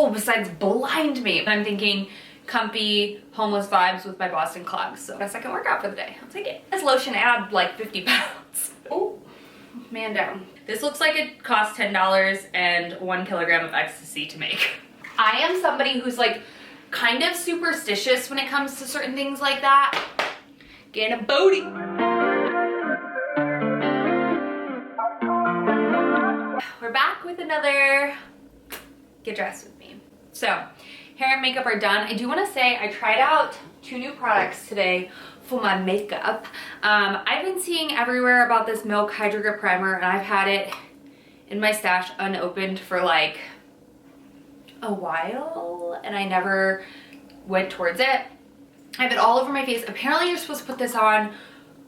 Oh, besides blind me. I'm thinking comfy, homeless vibes with my Boston clogs. So my second workout for the day. I'll take it. This lotion add like 50 pounds. Oh, man down. This looks like it costs $10 and 1 kilogram of ecstasy to make. I am somebody who's like kind of superstitious when it comes to certain things like that. Getting a booty. We're back with another get dressed with me. So hair and makeup are done. I do want to say I tried out 2 new products today for my makeup. I've been seeing everywhere about this Milk Hydro Grip Primer, and I've had it in my stash unopened for like a while, and I never went towards it. I have it all over my face. Apparently you're supposed to put this on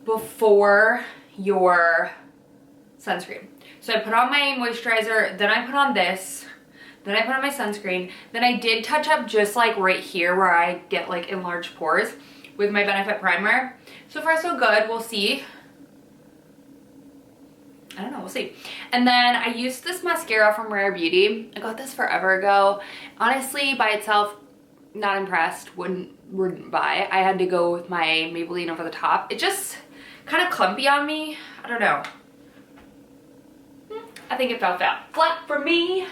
before your sunscreen. So I put on my moisturizer, then I put on this, then I put on my sunscreen, then I did touch up just like right here where I get like enlarged pores with my Benefit Primer. So far so good, we'll see. I don't know, we'll see. And then I used this mascara from Rare Beauty. I got this forever ago. Honestly, by itself, not impressed, wouldn't buy. I had to go with my Maybelline Over the Top. It just kind of clumpy on me. I don't know. I think it fell flat for me.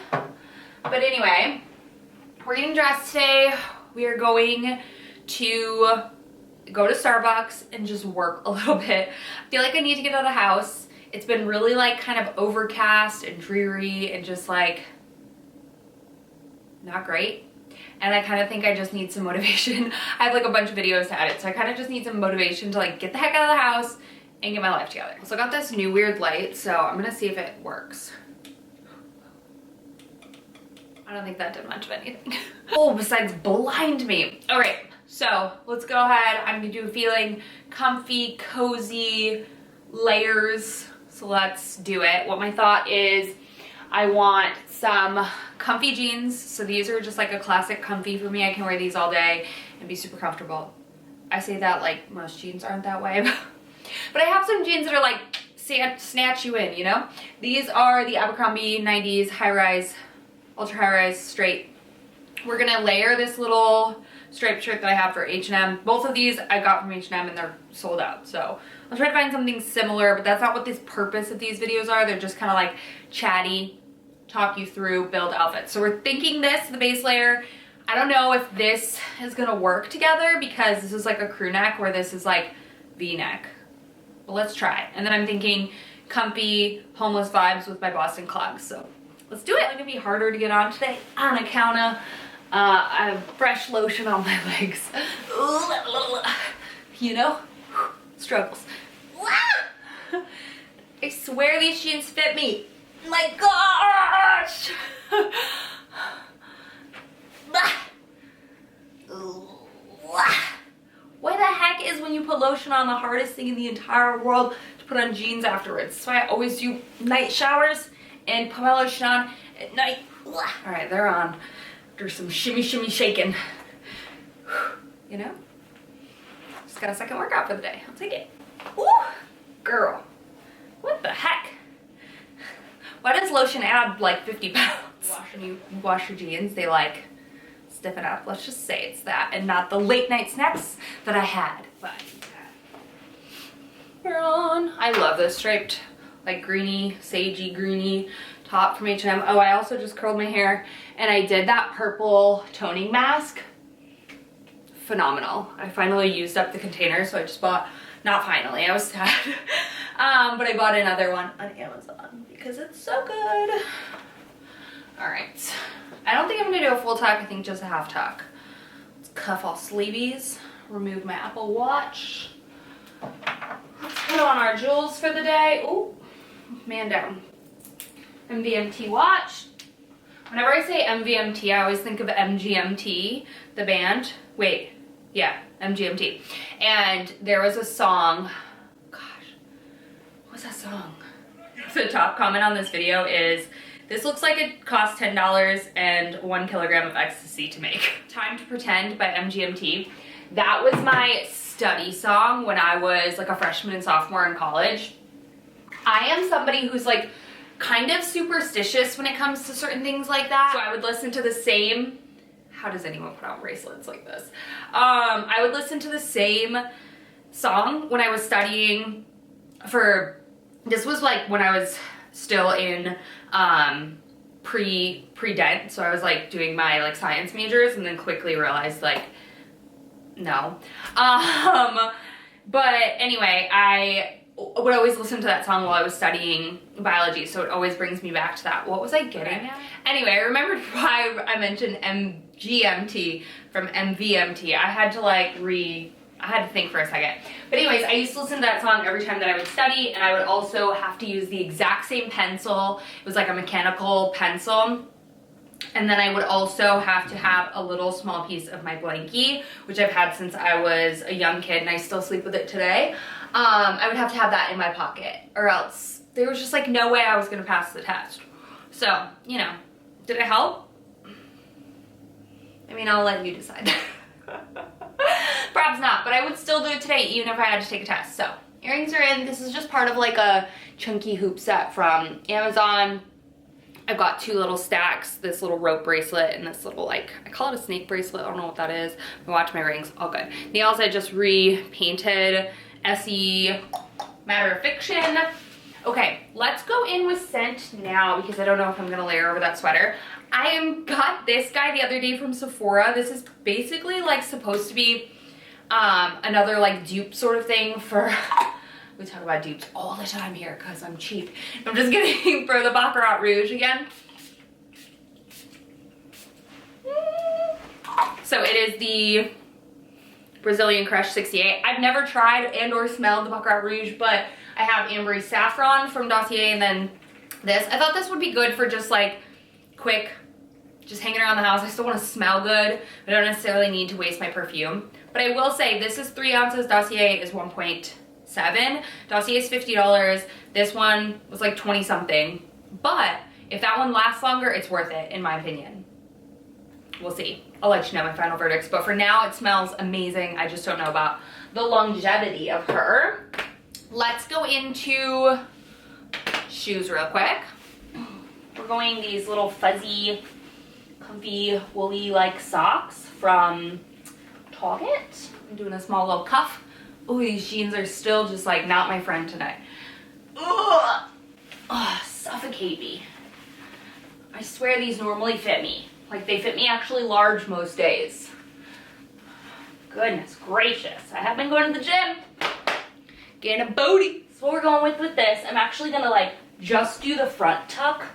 But anyway, we're getting dressed today. We are going to go to Starbucks and just work a little bit. I feel like I need to get out of the house. It's been really like kind of overcast and dreary and just like not great. And I kind of think I just need some motivation. I have like a bunch of videos to edit, so I kind of just need some motivation to like get the heck out of the house and get my life together. So I got this new weird light, so I'm gonna see if it works. I don't think that did much of anything. Oh, besides blind me. All right, so let's go ahead. I'm gonna do feeling comfy, cozy, layers. So let's do it. What my thought is, I want some comfy jeans. So these are just like a classic comfy for me. I can wear these all day and be super comfortable. I say that like most jeans aren't that way. But I have some jeans that are like snatch you in, you know? These are the Abercrombie 90s high-rise, ultra high-rise straight. We're gonna layer this little striped shirt that I have for H&M. Both of these I got from H&M and they're sold out. So I'll try to find something similar, but that's not what the purpose of these videos are. They're just kind of like chatty, talk you through, build outfits. So we're thinking this, the base layer. I don't know if this is gonna work together because this is like a crew neck where this is like V-neck. But let's try. And then I'm thinking comfy, homeless vibes with my Boston clogs. So let's do it. It's gonna be harder to get on today on account of I have fresh lotion on my legs. You know, struggles. I swear these jeans fit me. My gosh. What the heck is when you put lotion on the hardest thing in the entire world to put on jeans afterwards? So I always do night showers and put my lotion on at night. All right, they're on. There's some shimmy shaking. You know? Just got a second workout for the day. I'll take it. Ooh, girl. What the heck? Why does lotion add like 50 pounds? When you wash your jeans, they like stiffen up. Let's just say it's that and not the late night snacks that I had. But we're on. I love this striped like greeny, sagey greeny top from H&M. Oh, I also just curled my hair and I did that purple toning mask. Phenomenal. I finally used up the container, so I just bought, not finally, I was sad. But I bought another one on Amazon because it's so good. All right. I don't think I'm gonna do a full tuck, I think just a half tuck. Let's cuff all sleeveys, remove my Apple Watch. Let's put on our jewels for the day. Ooh, man down. MVMT watch. Whenever I say MVMT, I always think of MGMT, the band. Wait, yeah, MGMT. And there was a song, gosh, what was that song? The top comment on this video is, this looks like it costs $10 and 1 kilogram of ecstasy to make. Time to Pretend by MGMT. That was my study song when I was like a freshman and sophomore in college. I am somebody who's like kind of superstitious when it comes to certain things like that. So I would listen to the same, how does anyone put on bracelets like this? I would listen to the same song when I was studying for, this was like when I was still in pre-dent, so I was like doing my like science majors and then quickly realized like, no. But anyway, I would always listen to that song while I was studying biology, so it always brings me back to that. What was I getting at? Anyway, I remembered why I mentioned MGMT from MVMT. I had to think for a second. But anyways, I used to listen to that song every time that I would study, and I would also have to use the exact same pencil. It was like a mechanical pencil. And then I would also have to have a little small piece of my blankie, which I've had since I was a young kid and I still sleep with it today. I would have to have that in my pocket, or else there was just like no way I was gonna pass the test. So, you know, did it help? I mean, I'll let you decide. Perhaps not, but I would still do it today even if I had to take a test. So, earrings are in. This is just part of like a chunky hoop set from Amazon. I've got two little stacks, this little rope bracelet and this little, like, I call it a snake bracelet. I don't know what that is. My watch, my rings, all good. Nails I just repainted. SE Matter of Fiction. Okay, let's go in with scent now because I don't know if I'm gonna layer over that sweater. I got this guy the other day from Sephora. This is basically like supposed to be another like dupe sort of thing for, we talk about dupes all the time here because I'm cheap. I'm just kidding, for the Baccarat Rouge again. So it is the Brazilian Crush 68. I've never tried and or smelled the Baccarat Rouge, but I have Ambery Saffron from Dossier and then this. I thought this would be good for just like quick, just hanging around the house. I still want to smell good, but I don't necessarily need to waste my perfume. But I will say this is 3 ounces, Dossier is 1.7. Dossier is $50. This one was like 20 something. But if that one lasts longer, it's worth it in my opinion. We'll see. I'll let you know my final verdicts. But for now, it smells amazing. I just don't know about the longevity of her. Let's go into shoes real quick. We're going these little fuzzy, comfy, woolly like socks from Target. I'm doing a small little cuff. Oh, these jeans are still just like not my friend tonight. Ugh. Ugh, suffocate me. I swear these normally fit me. Like they fit me actually large most days. Goodness gracious. I have been going to the gym. Getting a booty. That's what we're going with this. I'm actually gonna like just do the front tuck.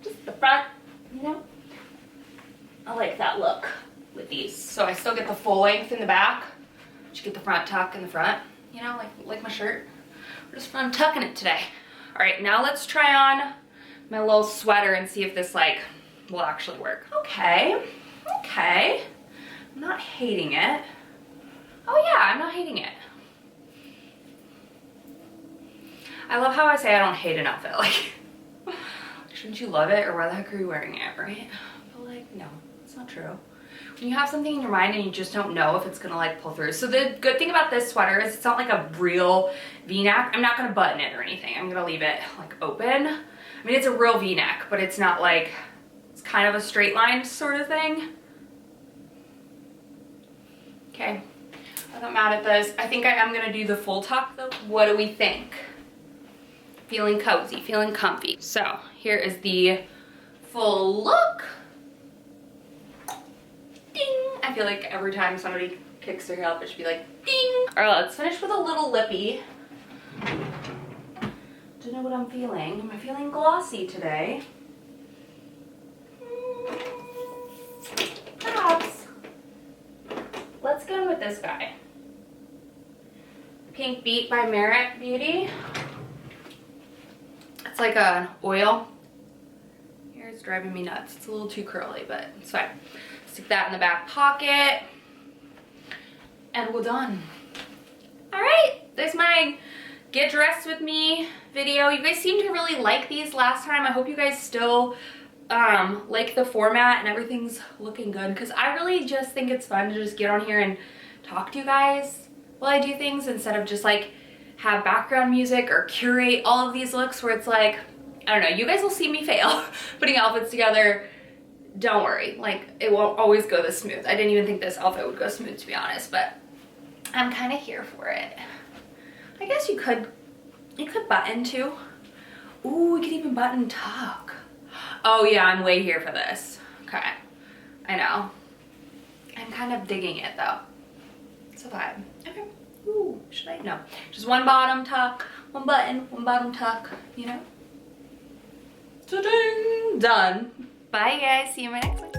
Just the front, you know? I like that look with these. So I still get the full length in the back. Just get the front tuck in the front, you know, like my shirt. We're just front tucking it today. All right, now let's try on my little sweater and see if this like will actually work. Okay, okay. I'm not hating it. Oh yeah, I'm not hating it. I love how I say I don't hate an outfit. Like, shouldn't you love it, or why the heck are you wearing it, right? But like, no, it's not true. When you have something in your mind and you just don't know if it's gonna like pull through. So the good thing about this sweater is it's not like a real V-neck. I'm not gonna button it or anything. I'm gonna leave it like open. I mean, it's a real V-neck, but it's not like, it's kind of a straight line sort of thing. Okay, I'm not mad at this. I think I am gonna do the full tuck though. What do we think? Feeling cozy, feeling comfy. So here is the full look. Ding! I feel like every time somebody kicks their heel up, it should be like ding. All right, let's finish with a little lippy. Don't know what I'm feeling. Am I feeling glossy today? Perhaps. Let's go in with this guy. Pink Beat by Merit Beauty. It's like an oil. Here it's driving me nuts. It's a little too curly, but it's fine. Stick that in the back pocket. And we're done. All right, there's my get dressed with me video. You guys seemed to really like these last time. I hope you guys still like the format and everything's looking good, because I really just think it's fun to just get on here and talk to you guys while I do things instead of just like have background music or curate all of these looks where it's like, I don't know, you guys will see me fail putting outfits together. Don't worry, like it won't always go this smooth. I didn't even think this outfit would go smooth, to be honest, but I'm kind of here for it. I guess you could button too. Ooh, we could even button tuck. Oh yeah, I'm way here for this. Okay, I know. I'm kind of digging it though. It's a vibe. Okay. Ooh, should I? No. Just one bottom tuck, one button, one bottom tuck, you know? Ta-ding! Done. Bye guys, see you in my next one.